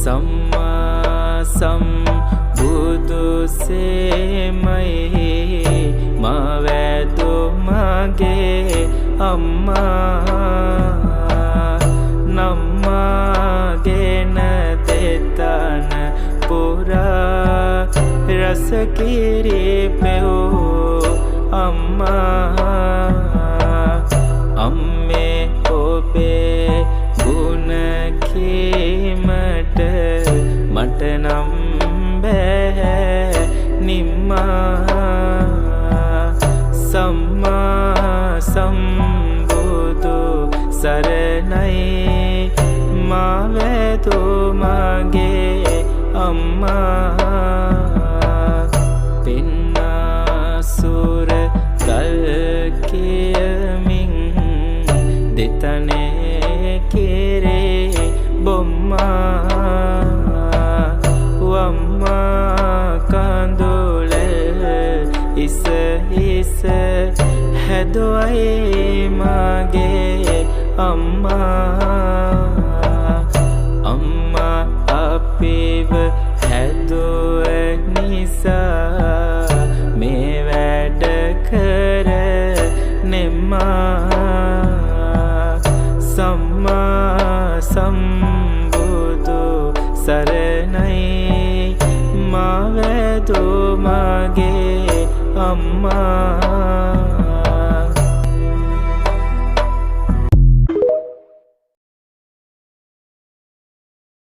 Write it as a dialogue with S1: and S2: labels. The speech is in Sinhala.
S1: සම්මා සම්බුදු සේමයි මවැදු මගේ අම්මා නම්මාගෙන දෙතන පුරා රස කිරිපෙව් අම්මා අම්මේ ඔබේ ගුණ කීමට මට නම් බෑ නිම්මා සම්මා සම්බුදු සරණයි මවැදු මගේ අම්මා පින්නාසුර ගල් කියමින් දෙතනේ කෙරේ බොම්මා වම්මා කඳුල ඉස ඉස හැදුවයි මගේ අම්මා අම්මා අපිව හැදුව නිසා මේ වැඩ කර නෙම්මා සම්මා සම්බුදු සරණයි මවැදු මගේ අම්මා